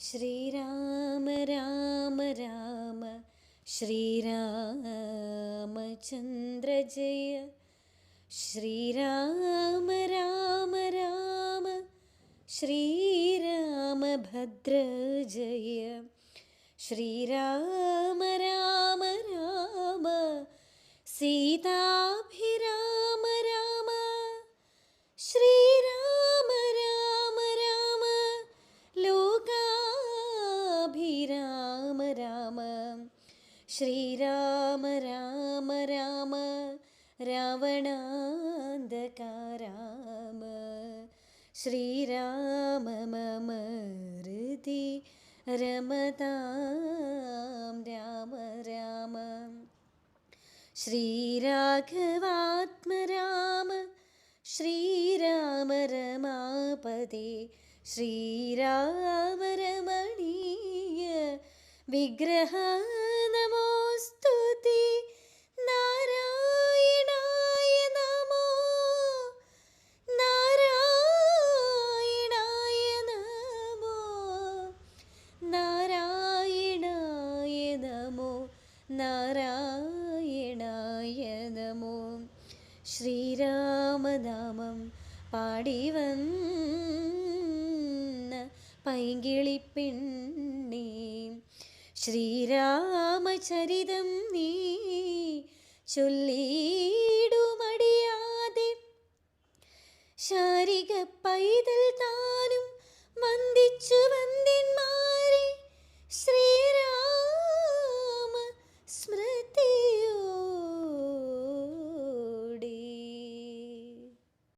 ശ്രീരാമ രാമ രാമ ശ്രീരാമചന്ദ്ര ജയ. ശ്രീരാമ രാമ രാമ ശ്രീരാമഭദ്ര ജയ. ശ്രീരാമ രാമ രാമ സീതാഭിരാമ രാമ. ശ്രീരാമ രാമ രാമ ലോകാഭിരാമ രാമ. ശ്രീരാമ രാമ രാമ രാവണാന്തക രാമ. ശ്രീരാമ മമ ഹൃദി രമതാം രാമ രാമ. ശ്രീരാഘവാത്മരാമ ശ്രീരാമ രമാപദേ. ശ്രീരാമ രമണീയ വിഗ്രഹ നമോസ്തുതേ. നാരായണായ നമോ നാരായണായ നമോ നാരായണായ നമോ നാരായണായ നമോ. ശ്രീരാമനാമം പാടിവന്ന പൈങ്കിളിപ്പെണ്ണേ, ശ്രീരാമചരിതം നീ ചൊല്ലിടുമടിയാതെ. ശാരിക പൈതൽ താനും വന്ദിച്ചു വന്ദ്യന്മാരെ. ശ്രീ